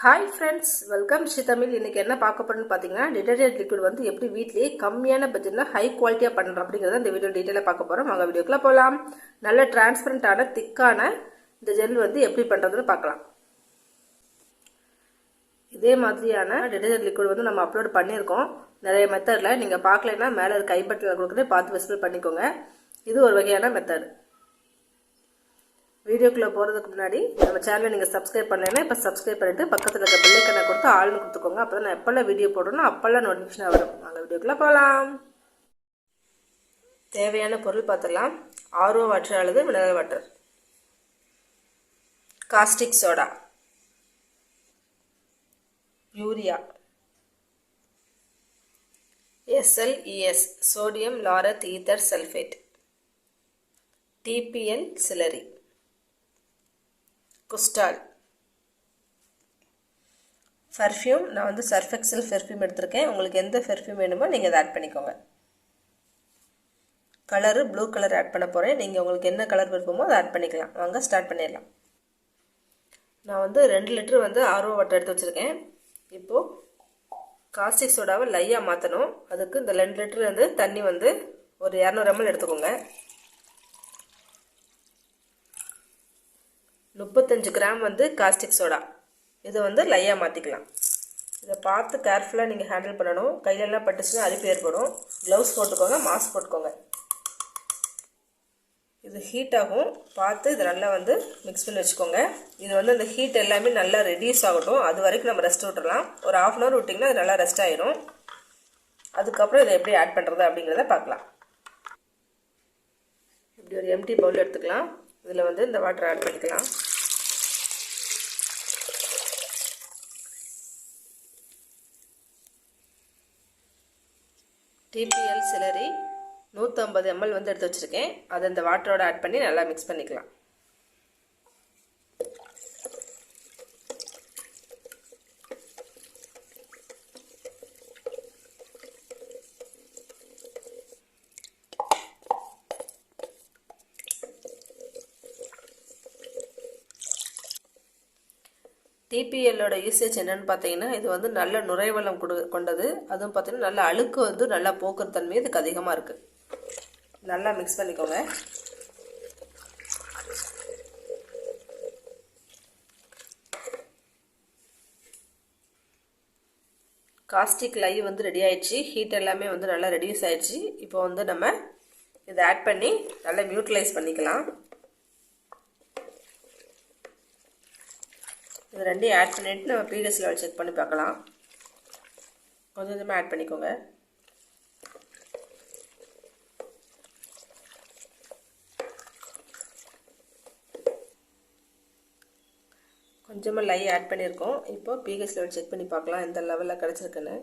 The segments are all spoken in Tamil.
Hi friends, welcome Sri Tamil. இன்னைக்கு என்ன பார்க்க போறோம்னு பார்த்தீங்கன்னா, டிடர்ஜென்ட் லிக்விட் வந்து எப்படி வீட்லேயே கம்மியான பட்ஜெட்டில் ஹை குவாலிட்டியாக பண்ணுறோம் அப்படிங்கிறத இந்த வீடியோ டீட்டெயிலாக பார்க்க போகிறோம். வாங்க வீடியோக்குள்ளே போகலாம். நல்ல டிரான்ஸ்பரண்டான திக்கான இந்த ஜெல் வந்து எப்படி பண்ணுறதுன்னு பார்க்கலாம். இதே மாதிரியான டிடர்ஜென்ட் லிக்விட் வந்து நம்ம அப்லோட் பண்ணியிருக்கோம் நிறைய மெத்தடில். நீங்கள் பார்க்கலைன்னா மேலே இருக்க ஐ பட்டனில் கொடுக்குறது பார்த்து விசிபிள் பண்ணிக்கோங்க. இது ஒரு வகையான மெத்தட். வீடியோக்குள்ளே போகிறதுக்கு முன்னாடி நம்ம சேனலை நீங்கள் சப்ஸ்கிரைப் பண்ணலைன்னா இப்போ சப்ஸ்கிரைப் பண்ணிவிட்டு பக்கத்தில் இருக்க பெல் ஐக்கனை கொடுத்து ஆள்னு கொடுத்துக்கோங்க. அப்போ தான் நான் எப்போல்லாம் வீடியோ போடணும் அப்போல்லாம் நோட்டிஃபிகேஷனாக வரும். நாங்கள் வீடியோக்குள்ளே போகலாம். தேவையான பொருள் பார்த்துடலாம். ஆர்ஓ வாட்டர் அல்லது mineral water, caustic soda, urea, SLES sodium laureth ether sulphate, TPN சிலரி, குஸ்டால், பர்ஃப்யூம். நான் வந்து சர்ஃப் எக்ஸல் பெர்ஃப்யூம் எடுத்திருக்கேன். உங்களுக்கு எந்த பெர்ஃப்யூம் வேணுமோ நீங்கள் அதை ஆட் பண்ணிக்கோங்க. கலரு ப்ளூ கலர் ஆட் பண்ண போகிறேன். நீங்கள் உங்களுக்கு என்ன கலர் விருப்பமோ அதை ஆட் பண்ணிக்கலாம். வாங்க ஸ்டார்ட் பண்ணிடலாம். நான் வந்து 2 லிட்டர் வந்து ஆர்ஓ வாட்டர் எடுத்து வச்சுருக்கேன். இப்போது காஸ்டிக் சோடாவை லையாக மாற்றணும். அதுக்கு இந்த 2 லிட்டர் வந்து தண்ணி வந்து ஒரு 200 ml எடுத்துக்கோங்க. 35 கிராம் வந்து காஸ்டிக் சோடா. இதை வந்து லையாக மாற்றிக்கலாம். இதை பார்த்து கேர்ஃபுல்லாக நீங்கள் ஹேண்டில் பண்ணணும். கையிலெல்லாம் பட்டுச்சுன்னா அரிப்பு ஏற்படும். க்ளவுஸ் போட்டுக்கோங்க, மாஸ்க் போட்டுக்கோங்க. இது ஹீட் ஆகும், பார்த்து இதை நல்லா வந்து மிக்ஸ் பண்ணி வச்சுக்கோங்க. இது வந்து அந்த ஹீட் எல்லாமே நல்லா ரெடியூஸ் ஆகட்டும். அது வரைக்கும் நம்ம ரெஸ்ட் விட்டுடலாம். ஒரு 1/2 hour விட்டிங்கன்னா அது நல்லா ரெஸ்ட் ஆகிடும். அதுக்கப்புறம் இதை எப்படி ஆட் பண்ணுறது அப்படிங்கிறத பார்க்கலாம். இப்படி ஒரு எம்டி பவுல் எடுத்துக்கலாம். இதில் வந்து இந்த வாட்டர் ஆட் பண்ணிக்கலாம். TPL சிலரி 150 ml வந்து எடுத்து வச்சுருக்கேன். அதை இந்த வாட்டரோட ஆட் பண்ணி நல்லா மிக்ஸ் பண்ணிக்கலாம். TPLோட யூசேஜ் என்னென்னு பார்த்தீங்கன்னா, இது வந்து நல்ல நுரைவளம் கொண்டது. அதுவும் பார்த்தீங்கன்னா நல்ல அழுக்கு வந்து நல்லா போக்குற தன்மை இதுக்கு அதிகமாக இருக்குது. நல்லா மிக்ஸ் பண்ணிக்கோங்க. காஸ்டிக் லை வந்து ரெடி ஆயிடுச்சு. ஹீட் எல்லாமே வந்து நல்லா ரெடியூஸ் ஆயிடுச்சு. இப்போ வந்து நம்ம இதை ஆட் பண்ணி நல்லா நியூட்ரலைஸ் பண்ணிக்கலாம். இது ரெண்டையும் ஆட் பண்ணிவிட்டு நம்ம pH லெவல் செக் பண்ணி பார்க்கலாம். கொஞ்சம் கொஞ்சமாக ஆட் பண்ணிக்கோங்க. கொஞ்சமாக லை ஆட் பண்ணியிருக்கோம். இப்போ pH லெவல் செக் பண்ணி பார்க்கலாம் எந்த லெவலில் கிடச்சிருக்குன்னு.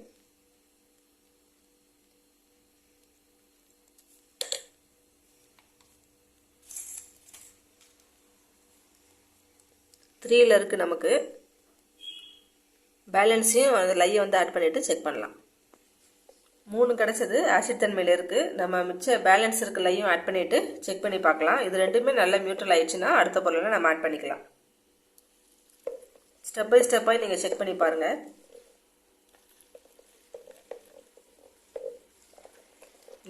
த்ரீயில் இருக்குது நமக்கு. பேலன்ஸையும் அந்த லையை வந்து ஆட் பண்ணிவிட்டு செக் பண்ணலாம். 3 கிடச்சது. ஆசிட் தன்மையில் இருக்குது. நம்ம மிச்ச பேலன்ஸ் இருக்க லையும் ஆட் பண்ணிவிட்டு செக் பண்ணி பார்க்கலாம். இது ரெண்டுமே நல்லா நியூட்ரல் ஆயிடுச்சுன்னா அடுத்த பொருளை நம்ம ஆட் பண்ணிக்கலாம். ஸ்டெப் பை ஸ்டெப்பாக நீங்கள் செக் பண்ணி பாருங்கள்.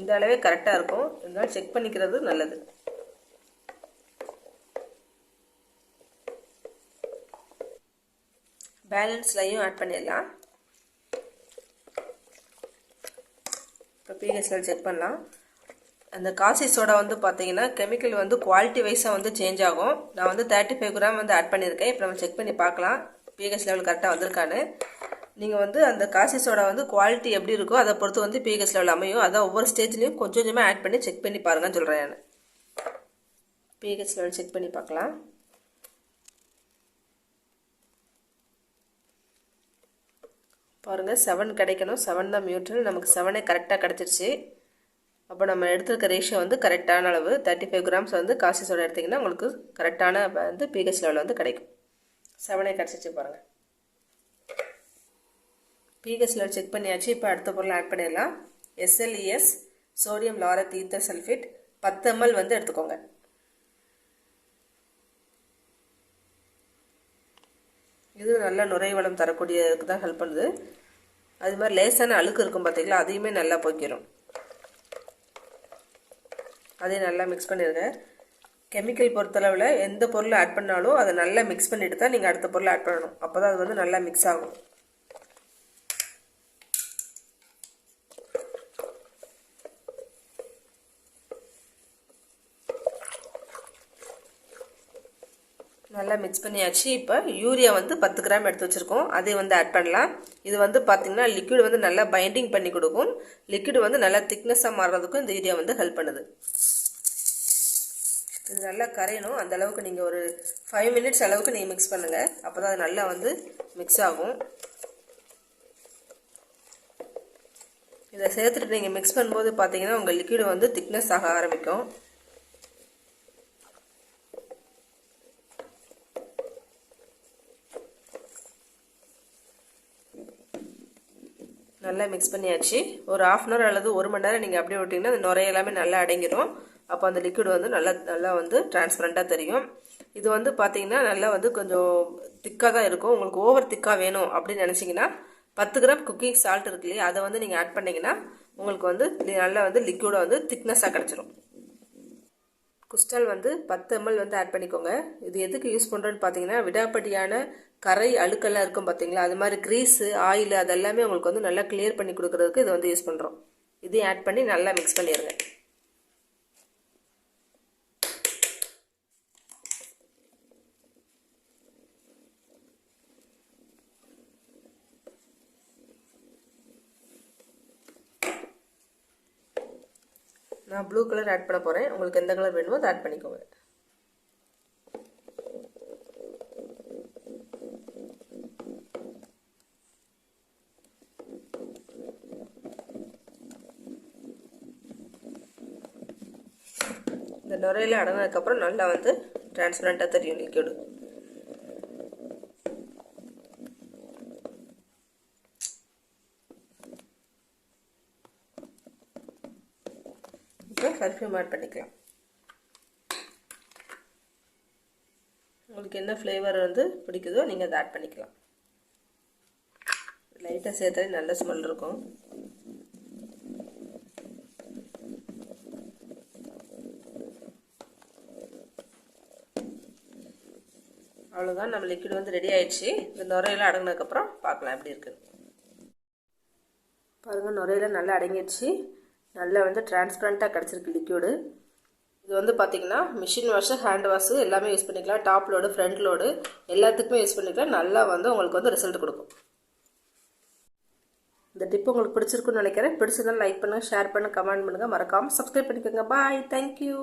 இந்த அளவே கரெக்டாக இருக்கும். இருந்தாலும் செக் பண்ணிக்கிறது நல்லது. பேலன்ஸ்லையும் ஆட் பண்ணிடலாம். இப்போ pH லெவல் செக் பண்ணலாம். அந்த காஸ்டிக் சோடா வந்து பார்த்தீங்கன்னா கெமிக்கல் வந்து குவாலிட்டி வைஸாக வந்து சேஞ்ச் ஆகும். நான் வந்து 35 கிராம் வந்து ஆட் பண்ணியிருக்கேன். இப்போ நம்ம செக் பண்ணி பார்க்கலாம் pH லெவல் கரெக்டாக வந்திருக்கான்னு. நீங்கள் வந்து அந்த காஸ்டிக் சோடா வந்து குவாலிட்டி எப்படி இருக்கோ அதை பொறுத்து வந்து pH லெவல் அமையும். அதான் ஒவ்வொரு ஸ்டேஜ்லேயும் கொஞ்சம் கொஞ்சமாக ஆட் பண்ணி செக் பண்ணி பாருங்கன்னு சொல்கிறேன் நான். pH லெவல் செக் பண்ணி பார்க்கலாம். பாருங்கள் 7 கிடைக்கணும். 7 தான் நியூட்ரல். நமக்கு 7 கரெக்டாக கிடச்சிருச்சு. அப்போ நம்ம எடுத்துருக்க ரேஷியோ வந்து கரெக்டான அளவு. 35 கிராம்ஸ் வந்து காஸ்டிக் சோடா எடுத்திங்கன்னா உங்களுக்கு கரெக்டான வந்து pH லெவல் வந்து கிடைக்கும். 7 கிடச்சிச்சு பாருங்கள். pH லெவல் செக் பண்ணியாச்சு. இப்போ அடுத்த பொருளை ஆட் பண்ணிடலாம். SLES sodium laureth ether sulphate 10 ml வந்து எடுத்துக்கோங்க. இது நல்ல நுரைவளம் தரக்கூடியதுக்கு தான் ஹெல்ப் பண்ணுது. அது மாதிரி லேசான அழுக்கு இருக்கும் பார்த்தீங்களா, அதையுமே நல்லா போக்கிடும். அதையும் நல்லா மிக்ஸ் பண்ணிடுங்க. கெமிக்கல் பொறுத்தளவில் எந்த பொருளை ஆட் பண்ணாலும் அதை நல்லா மிக்ஸ் பண்ணிட்டு தான் நீங்கள் அடுத்த பொருளை ஆட் பண்ணணும். அப்போ தான் அது வந்து நல்லா மிக்ஸ் ஆகும். நல்லா மிக்ஸ் பண்ணியாச்சு. இப்போ யூரியா வந்து 10 கிராம் எடுத்து வச்சுருக்கோம், அதை வந்து ஆட் பண்ணலாம். இது வந்து பார்த்திங்கன்னா லிக்விட் வந்து நல்லா பைண்டிங் பண்ணி கொடுக்கும். லிக்விட் வந்து நல்லா திக்னஸாக மாறுறதுக்கும் இந்த யூரியா வந்து ஹெல்ப் பண்ணுது. இது நல்லா கரையணும். அந்த அளவுக்கு நீங்கள் ஒரு 5 மினிட்ஸ் அளவுக்கு நீங்கள் மிக்ஸ் பண்ணுங்கள். அப்போ தான் அது நல்லா வந்து மிக்ஸ் ஆகும். இதை சேர்த்துட்டு நீங்கள் மிக்ஸ் பண்ணும்போது பார்த்தீங்கன்னா உங்கள் லிக்விட் வந்து திக்னஸ் ஆக ஆரம்பிக்கும். நல்லா மிக்ஸ் பண்ணியாச்சு. ஒரு 1/2 அன் ஹவர் அல்லது 1 மணி நேரம் நீங்கள் அப்படியே விட்டிங்கன்னா அந்த நுரை எல்லாமே நல்லா அடங்கிடும். அப்போ அந்த லிக்விட் வந்து நல்லா வந்து டிரான்ஸ்பரண்ட்டாக தெரியும். இது வந்து பார்த்தீங்கன்னா நல்லா வந்து கொஞ்சம் திக்காக தான் இருக்கும். உங்களுக்கு ஓவர் திக்காக வேணும் அப்படின்னு நினச்சிங்கன்னா 10 கிராம் குக்கிங் சால்ட் இருக்கு இல்லையா, அதை வந்து நீங்கள் ஆட் பண்ணிங்கன்னா உங்களுக்கு வந்து நல்லா வந்து லிக்விடை வந்து திக்னஸாக கிடச்சிரும். குஸ்டால் வந்து 10 ml வந்து ஆட் பண்ணிக்கோங்க. இது எதுக்கு யூஸ் பண்ணுறோன்னு பார்த்தீங்கன்னா விடாப்படியான கரை அழுக்கெல்லாம் இருக்கும் பார்த்தீங்களா, அது மாதிரி க்ரீஸு ஆயில் அதெல்லாமே உங்களுக்கு வந்து நல்லா கிளியர் பண்ணி கொடுக்குறதுக்கு இது வந்து யூஸ் பண்ணுறோம். இதையும் ஆட் பண்ணி நல்லா மிக்ஸ் பண்ணிடுங்க. நான் ப்ளூ கலர் ஆட் பண்ண போகிறேன். உங்களுக்கு எந்த கலர் வேணுமோ அதை ஆட் பண்ணிக்கோங்க. இந்த நுரையில் அடங்கினதுக்கப்புறம் நல்லா வந்து டிரான்ஸ்பரண்ட்டாக தெரியும் லிக்விடு. இப்போ பர்ஃப்யூம் ஆட் பண்ணிக்கலாம். உங்களுக்கு என்ன ஃப்ளேவர் வந்து பிடிக்குதோ நீங்கள் அதை ஆட் பண்ணிக்கலாம். லைட்டாக சேர்த்தாலே நல்ல ஸ்மெல் இருக்கும். அவ்வளோதான், நம்ம லிக்விட் வந்து ரெடி ஆயிடுச்சு. இந்த நுரையெல்லாம் அடங்கினதுக்கப்புறம் பார்க்கலாம் எப்படி இருக்குன்னு. பாருங்கள், நுரையெல்லாம் நல்லா அடங்கிடுச்சு. நல்லா வந்து டிரான்ஸ்பரண்ட்டாக கிடச்சிருக்கு லிக்விடு. இது வந்து பார்த்திங்கன்னா மிஷின் வாஷு, ஹேண்ட் வாஷு எல்லாமே யூஸ் பண்ணிக்கலாம். டாப் லோடு, ஃப்ரண்ட் லோடு எல்லாத்துக்குமே யூஸ் பண்ணிக்கலாம். நல்லா வந்து உங்களுக்கு வந்து ரிசல்ட் கொடுக்கும். இந்த டிப் உங்களுக்கு பிடிச்சிருக்குன்னு நினைக்கிறேன். பிடிச்சதால் லைக் பண்ணுங்கள், ஷேர் பண்ணுங்கள், கமெண்ட் பண்ணுங்கள், மறக்காமல் சப்ஸ்கிரைப் பண்ணிக்கோங்க. பாய், தேங்க்யூ.